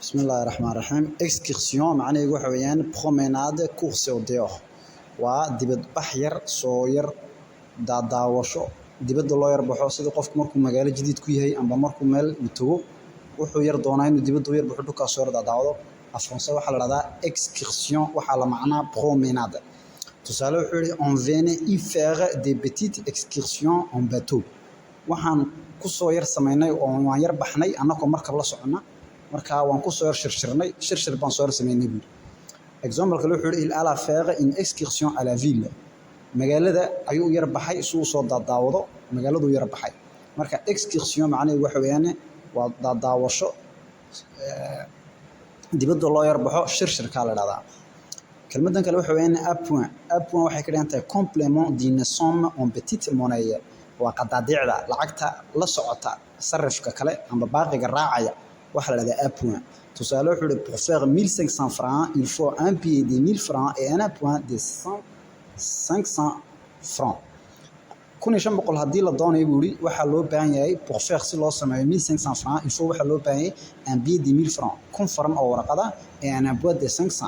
بسم الله الرحمن الرحيم excursion معناه waxa weeyaan promenade course au dehors waa dibad bax yar soo yar daawasho dibadda loo yar baxo sida qofku markuu magaalo jadiid ku yahay amba markuu meel tago wuxuu yar doonaa inuu dibadda u yar baxo dhulka soo yar daawado afronsa waxa la radaa excursion waxa la macnaa promenade tusaale wuxuu yiri on venait y faire des petites excursions en bateau waxaan ku soo yar sameynay oo waan yar baxnay annagoo markab la socona marka waan ku soo shirshirnay shirshir baan soo sameynay buu example kale wuxuu il ala faire une excursion à la ville magaalada ayuu yar baxay soo soo daawado magaaladu yar baxay marka excursion macnaheedu waxa weeyaan waa daawasho dibadda loo yar baxo shirshir ka la dhahdaa kelmadan kale waxa weeyaan appoint waxay ka dhigan tahay complément d'une somme en petite monnaie waa qadaadiicda lacagta la socota sarifka kale amba baaqiga raacaya waxa la yiraahdaa appoint tusaale wuxuu yiri pour faire 1500 francs il faut un billet de 1000 francs et un appoint de 500 francs kun shan boqol hadii la doonayo buu yiri waxa loo baahan yahay pour faire si loo sameeyo 1500 francs il faut waxa loo baahan yahay un billet de 1000 francs kun franc oo warqada et un appoint de 500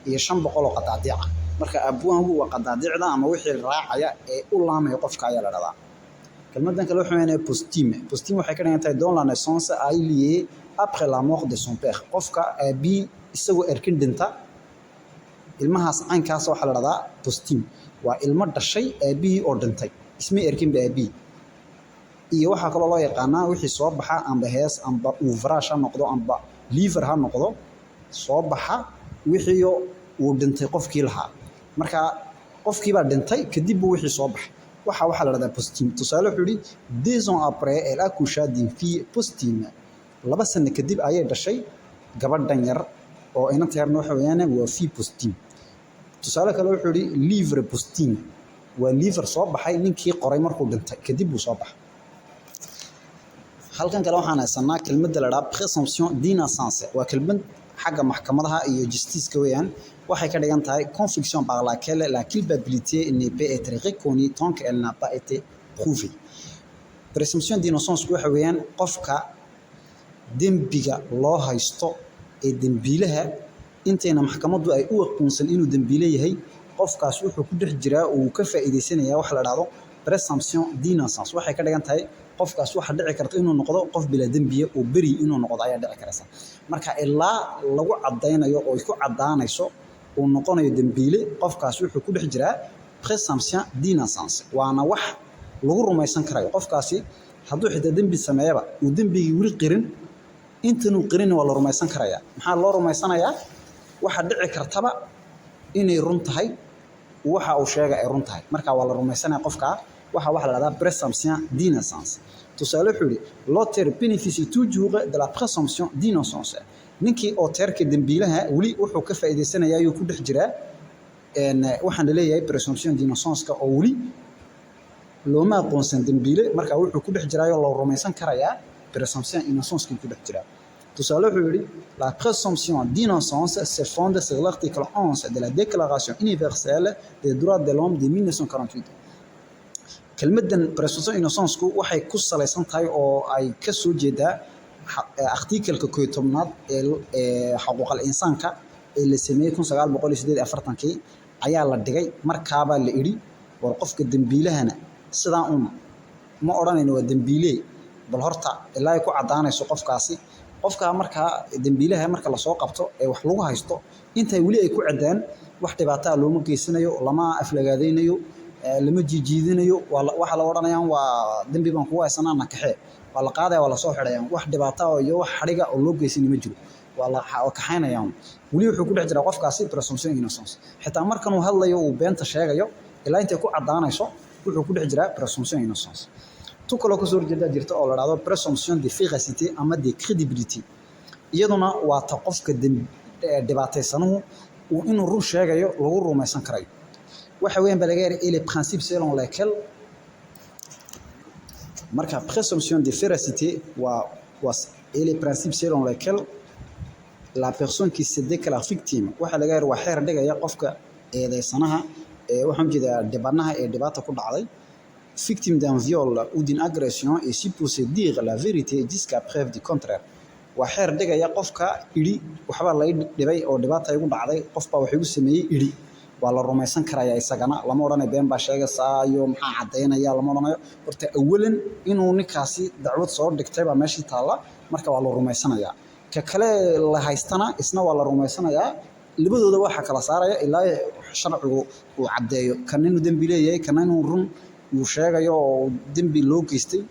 iyo 500 oo qadaadiic marka appoint waa qadaadiicda ama wixii raacaya ee u laamayo qofka ayaa la radaa kelmadan kale waxa weeyaan postime waxay ka dhigan tahay dans la naissance a lié après la mort de son père qofka abi isagoo erkin dhinta ilmahaas caynkaas waxa la radaa postime waa ilmo dhashay abi oo dhintay isma erkin abi iyo waxa kale loo yaqaanaa wixii soo baxa amba hees amba ouvrage noqdo amba livre ha noqdo soo baxa wixii uu dhintay qofkii lahaa marka qofkii baa dhintay kadib wixii soo baxay waxa la radaa postime tusaale wuxuu yiri 2 ans après elle a couché d'une fille postime laba sano kadib ayay dhashay gabadhan yar oo inanta yarna waxa weeyaan waa fille postime tusaale kale wuxuu yiri livre postime waa livre soo baxay ninkii qoray markuu dhintay kadib uu soo baxay halkan kale waxaan haysanaa kelmadda la yiraahdo présomption d'innocence waa kelmad xagga maxkamadaha iyo justice-ka weeyaan waxay ka dhigan tahay conviction par laquelle la culpabilité ne peut être reconnue tant qu'elle n'a pas été prouvée présomption d'innocence waxa weeyaan qofka dembiga loo haysto ee dembiilaha intayna maxkamaddu ay u aqoonsan inuu dembiile yahay qofkaas wuxuu ku dhex jiraa uu ka faa'iideysanayaa wax la yiraahdo présomption d'innocence waxay ka dhigan tahay qofkaas waxa dhici karta inuu noqdo qof bila dembiye oo bari inuu noqdo ayaa dhici karaysa marka ilaa lagu cadeynayo oo ku cadaanayso uu noqonayo dembiile qofkaas wuxuu ku dhex jiraa présomption d'innocence waana wax lagu rumaysan karayo qofkaasi hadduu xitaa dembi sameeyaba uu dembigii wili qirin intanuu qirin waa la rumaysan karayaa maxaa loo rumaysanayaa waxa dhici kartaba inay run tahay waxa uu sheegay ay run tahay marka waa la rumaysanayaa qofka waxa la yiraahdaa présomption d'innocence tusaale wuxuu yiri l'auteur bénéficie toujours de la présomption d'innocence ninkii auteurka dembiilaha wali wuxuu ka faa'iideysanayaa ayuu ku dhex jiraa waxaan leeyahay présomption d'innocence-ka oo wali looma aqoonsan dembiile marka wuxuu ku dhex jiraa oo loo rumaysan karayaa présomption d'innocence-ka ku dhex jiraa tusaale wuxuu yiri la présomption d'innocence se fonde sur l'article 11 de la déclaration universelle des droits de l'homme de 1948 kelmadan présomption d'innocence-ku waxay ku salaysan tahay oo ay ka soo jeedaa article-ka 11aad ee xuquuqul insaanka ee la sameeyay 1948 ayaa la dhigay markaaba la iri war qofka dembiilahana sidaa ma oranayno waa dembiile bal horta ilaa ay ku cadaanayso qofka marka dembiilaha marka la soo qabto ee wax lagu haysto intay wali ay ku cadaan wax dhibaato ah looma geysanayo lama aflagaadeynayo lama jiidinayo waxa la oranayaan waa dambi baan kugu haysanaa nakaxee waa la qaaday waa la soo xidhayaan wax dhibaato ah iyo wax xariga oo loo geysanay ma jiro waa la kaxaynayaan wali wuxuu ku dhex jiraa qofkaasi présomption d'innocence xitaa markan uu hadlayo uu beenta sheegayo ilaa intay ku cadaanayso wuxuu ku dhex jiraa présomption d'innocence tout kale oo soo jeeda jirta oo la yiraahdo présomption de véracité ama de crédibilité iyaduna waa ta qofka dhibaataysanuhu uu inuu run sheegayo lagu rumaysan karayo waxa weeyaan balageer les principes selon lesquels marka présomption de véracité et les principes selon lesquels la personne qui se déclare victime waxa laga yaraa xeer dhigaya qofka eedeysanaha ee waxaan jeedaa dhibanaha ee dhibaato ku dhacday victime d'un viol ou d'une agression est supposé dire la vérité jusqu'à preuve du contraire waa xeer dhigaya qofka idhi waxba la dhibay oo dhibaata igu dhacday qofba wax igu sameeyay idhi waa la rumaysan karayaa isagana lama odhanayo been baa sheegaysaa iyo maxaa caddaynaya lama odhanayo horta awalan inuu ninkaasi dacwad soo dhigtay baa meeshii taalla marka waa la rumaysanayaa ka kale la haystana isna waa la rumaysanayaa labadooda waxa kala saaraya ilaa sharcigu uu caddeeyo kan inuu dembi leeyahay kan inuu run uu sheegayo oo dembi loo geystay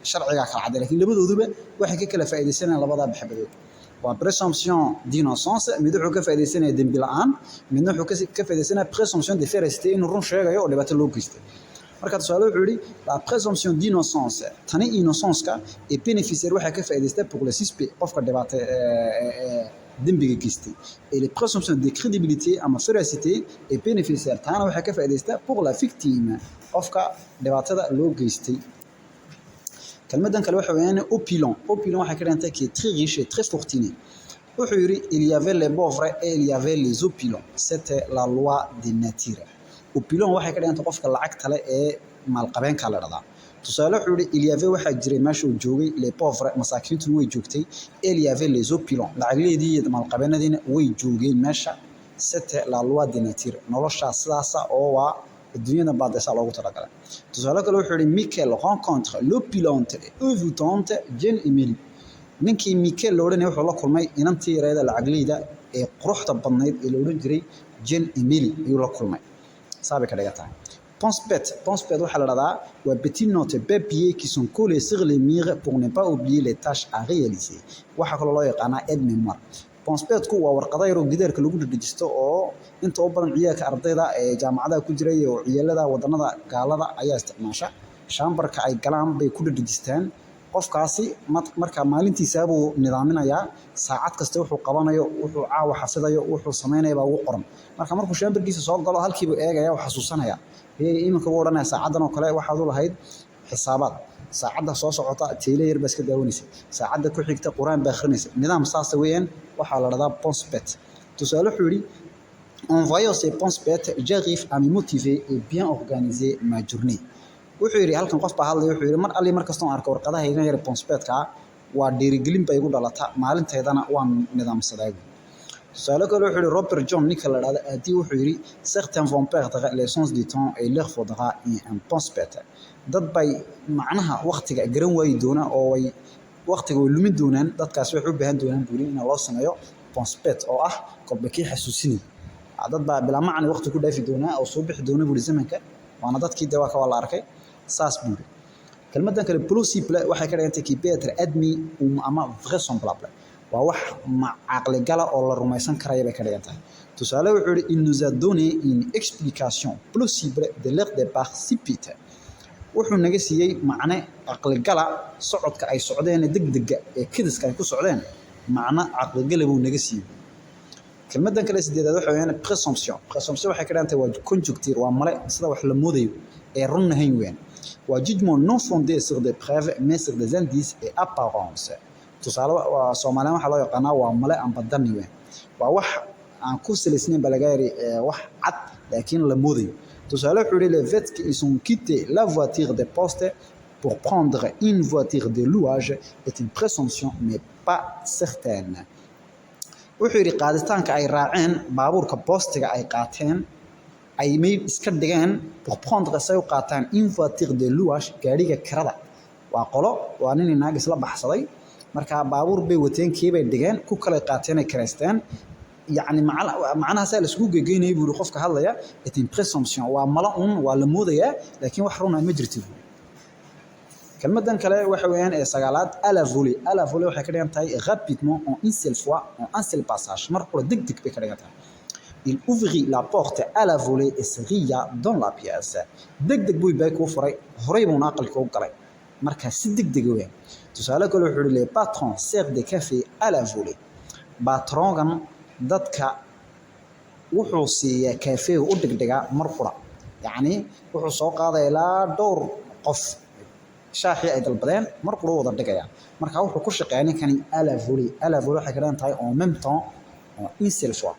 sharciga kala caddeeyo laakiin labadooduba waxay ka kala faa'iideysanayaan labada baxbadood waa présomption d'innocence mid wuxuu ka faa'iideysanaya dembi la'aan midna wuxuu ka faa'iideysanaya présomption de vérité inuu run sheegayo oo dhibaato loo geystay marka tusaale wuxuu yidhi la présomption d'innocence tani innocence-ka ee bénéficiaire waxay ka faa'iideystaa pour le suspect qofka dhibaato dembiga geystay et les présomptions de crédibilité ama véracité ee bénéficiaire tana waxay ka faa'iideystaa pour la victime qofka dhibaatada loo geystay كلمة كلمة حوالي opulent waxay ka dhigantay qui est très riche et très fortuné wuxuu yiri il y avait les pauvres et il y avait les opulents c'était la loi de nature opulent waxay ka dhigantay qofka lacagta leh ee maalqabeenka la dhada tusaale wuxuu yiri il y avait waxa jiray meesha uu joogay les pauvres masaakiintu way joogtay et il y avait les opulents lacagleedii iyo maalqabeenadiina way joogeen meesha c'était la loi de nature nolosha sidaas oo waa الدنيا بعد سال لوgu talagalay tusaale kale wuxuu yiri Michael rencontre l'opulente et évitante Jane Emily ninkii Michael loo oranay wuxuu la kulmay inantii yareeda lacagleyda ee quruxda badnayd ee loo oran jiray Jane Emily ayuu la kulmay saabe ka dhigata Ponspet waxa la radaa waa petit note papier qui sont collés sur les murs pour ne pas oublier les tâches à réaliser waxa kale loo yaqaan aide mémoire Ponspetku waa warqado yar oo gidaarka lagu dhajisto oo inta oo badan ciyaalka ardayda ee jaamacadaha ku jiray oo ciyaalada wadanada gaalada ayaa isticmaasha shambarka ay galaan bay ku dhajistaan qofkaasi marka maalintiisa buu nidaaminayaa saacad kasta wuxuu qabanayo wuxuu caawa xafidayo wuxuu sameeyay baa ugu qoran markuu shambarkiisa soo galo halkiiba eegaya wax xasuusanaya iminka uu oranaya saacadan oo kale waxaad u lahayd xisaabaad saacada soo socota teele yar bas ka daawanaysa saacada ku xigta quraan baa akhrinaysa nidaam saas weeyaan waxa la radaa Ponspet tusaale wuxuu yiri en voyant ces Ponspet j'arrive à me motiver et bien organiser ma journée wuxuu yiri halkan qof baa hadlay wuxuu yiri mar ali markasta oo arko warqadaha iga yar Ponspet-ka waa dhiirigelin bay igu dhalata maalinteedana waan nidaamsaday tusaale kale wuxuu yiri Robert John ninka la radaa aadii wuxuu yiri certains vont perdre l'essence du temps et leur faudra un Ponspet dad bay macnaha waqtiga garan way doona oo way waqtiga way lumin doonaan dadkaas waxay u baahan doonaan buulin in loo sameeyo Ponspet oo ah qodobkii xasuusin dad baa bila macna waqti ku dhaafi doona oo soo bixi doona buuli zamanka waana dadkii dawaa ka wala arkay saas buuli kelmadan kale plausible waxay ka dhigantay ki peut être admis ama vraisemblable waa wax aqli gala oo la rumaysan karayo bay ka dhigantay tusaale wuxuu yiri il nous a donné une explication plausible de leur départ subite wuxuu naga siiyay macne aqli gala socodka ay socdeen degdega ee kidiska ay ku socdeen macna aqli gala buu naga siiyay kelmadan kale sideedaad waxa weeyaan présomption waxay ka dhigantay waa conjecture waa male sida wax la moodayo ee run ahayn weeyaan waa judgment non fondé sur des preuves mais sur des indices et apparences tusaale waa Soomaaliya waxa loo yaqaanaa waa male aan badani weeyaan waa wax aan ku salaysnayn balagaari wax cad laakiin la moodayo tusaale wuxuu yiri les vêtements qui sont quittés la voiture de poste pour prendre une voiture de louage est une présomption mais pas certaine wuxuu yiri qaaditaanka ay raaceen baabuurka postiga ay qaateen ay may iska dhigeen pour prendre say u qaataan une voiture de louage gaariga kirada waa qolo waa nin inaag isla baxsaday marka baabuur bay wateen kiibay dhigeen ku kala qaateen ay kireysteen يعني معناها سائل اسكو جيجيني بيقولوا خوفك هذا est une présomption وملأون ولا موديا لكن وحرونا مجرتي كلمة كلا وحويان إيه سجالات à la volée وحكي كده انتهي rapidement en une seule fois en un seul passage مرة دق بكره il ouvrit la porte à la volée et se ria dans la pièce دق بوي باك وفري هري مناقل كوكلي مركز دق وين تسأله كل وحول les patrons servent des cafés à la volée patron dadka wuxuu siiyaa cafe u dhigdhiga mar qura yaani wuxuu soo qaaday ilaa dhowr qof shaaxi ay dalbadeen mar qura wada dhigaya marka wuxuu ku shaqeynay kan à la volée waxay ka tahay en même temps une seule fois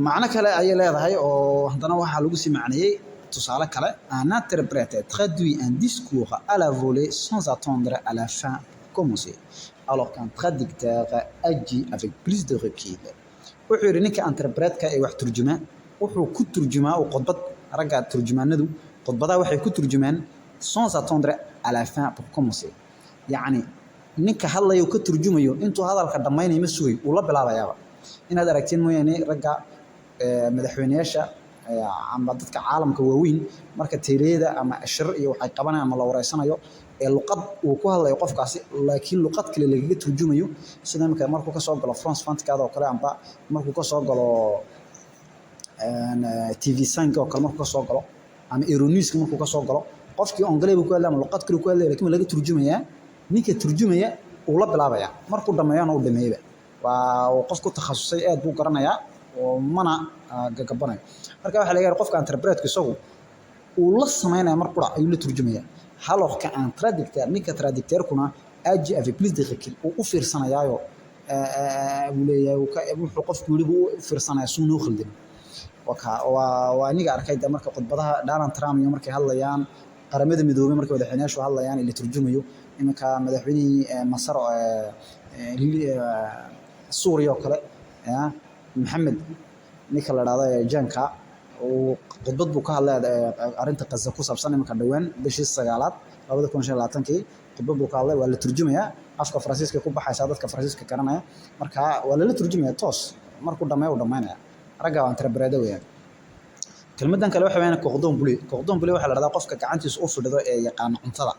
macna kale ay leedahay oo hadana waxa lagu sii macneeyay tusaale kale un interprète traduit un discours à la volée sans attendre à la fin commencer, alors qu'un traducteur agit avec plus de recul. wuxuu yidhi ninka interpretka ee wax turjuma wuxuu ku turjumaa oo khudbad ragga turjumaanadu khudbadaha waxay ku turjumaan sans attendre à la fin pour commencer. yacni ninka hadlayo ka turjumayo intuu hadalka dhammaynayo ma sugay uu la bilaabayaaba. inaad aragtiin mooyaane ragga madaxweynayaasha ama dadka caalamka waaweyn marka teeriyada ama ashir iyo waxay qabanayaan ama la wareysanayo ee luqad uu ku hadlayo qofkaasi laakiin luqad kale lagaga turjumayo sida markuu ka soo galo France 24 oo kale amba markuu ka soo galo TV5 oo kale markuu ka soo galo ama Euronews markuu ka soo galo qofkii Ingiriis ku hadlay ama luqad kale ku hadlay laakiin laga turjumaya ninka turjumaya uu la bilaabaya markuu dhameeyana uu dhameeyba waa qof ku takhasusay aad buu garanaya oo mana gagabanayo marka waxa laga yahay qofka interpretka isagu uu la sameeynaya mar qura ayuu la turjumaya alors qu'un traducteur ninka traducteur-kuna agit avec plus de recul uu fiirsanayaayo uu leeyahay wuxuu qofku waliba u fiirsanaya suu noo khaldin waa aniga arkay marka khudbadaha Donald Trump iyo markay hadlayaan qaramada midoobay markay madaxweynayaashu hadlayaan la turjumayo iminka madaxweynihii Masar Suuriya oo kale Maxamed ninka la dhahdo Janka oo khudbad buu ka hadlay arinta Gaza ku saabsan iminka dhawaan bishii 9aad 2025 khudbad buu ka hadlay waa la turjumayaa afka Faransiiska ku baxaysa dadka Faransiiska garanaya marka waa la turjumayaa toos markuu dhameeyo dhamaynaya ragga aan interpretada weeyaan kelmadan kale waxa weeyaan cordon bleu waxa la dhahdaa qofka gacantiisa u fidhido ee yaqaan cuntada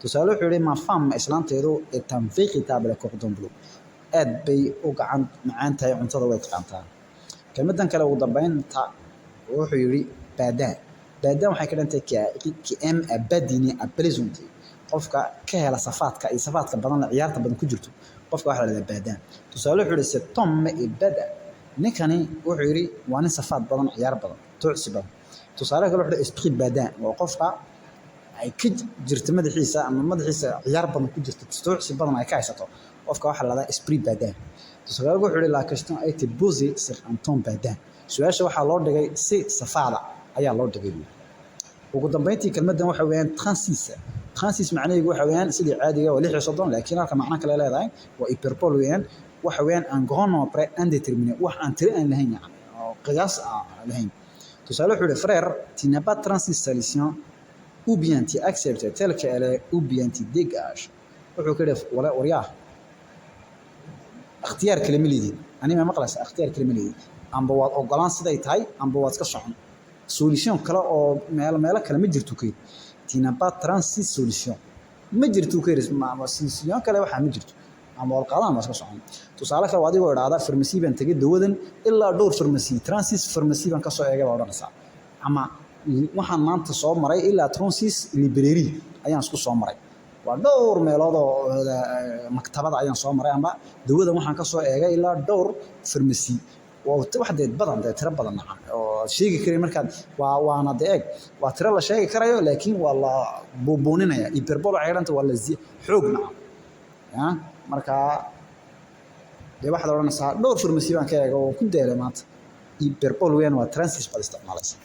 tusaale wuxuu yiri ma fam islaanteedu ee tan véritable cordon bleu aad bay u gacan macaan tahay cuntada way taqaantaa kelmadan kale ugu dambeynta wuxuu yiri baadaan waxay ka dhantay ki am abadini apresenti qofka ka hela safaadka iyo safaadka badan ciyaarta badan ku jirto qofka waxa la dhahdaa baadaan tusaale wuxuu yiri tom ee bada ninkani wuxuu yiri waa nin safaad badan ciyaar badan toocsi badan tusaale kale wuxuu esprit baadaan waa qofka ay ka jirto madaxiisa ama madaxiisa ciyaar badan ku jirto toocsi badan ay ka haysato qofka waxa la dhahdaa esprit baadaan tusaale wuxuu yiri la question ay te poser sur un ton baadaan su'aasha waxa loo dhigay si safaada ayaa loo dhigay ugu dambeyntii kelmadan waxa weeyaan 36 macnaheedu waxa weeyaan sidii caadiga waa 36 laakiin halka macna kale leedahay waa hyperbole weeyaan waxa weeyaan un grand nombre indéterminé wax aan tiri aan lahayn oo qiyaas aan lahayn tusaale wuxuu yiri frère tu n'as pas 36 solutions ou bien tu acceptes telle qu'elle est ou bien tu dégages wuxuu ka dhif wala waryaa اختيار كلمه ليدي انا ما مقلس اختيار كلمه ليدي amba waad ogolaan siday tahay amba waad ka socon solution kale oo meel kale ma jirto kay tina ba 36 solution ma jirto kay ma solution kale waxa ma jirto ama wal qaadaan ma ka socon tusaale kale waad igu iraada pharmacy baan tagay dawadan ilaa dhowr pharmacy 36 pharmacy baan ka soo eegay baa odhanaysa ama waxaan maanta soo maray ilaa 36 library ayaan isku soo maray waa dhowr meelood oo maktabada ayaan soo maray ama dawadan waxaan ka soo eegay ilaa dhowr pharmacy waxdeed badan tira badan oo sheegi karay markaad waana deeg waa tira la sheegi karayo laakiin waa la boobooninaya hyperbole ayranta waa la xoogna marka waxaad oranaysaa dhowr pharmacy baan ka eego oo ku deelay maanta hyperbole weyn waa 36 bal isticmaalaysa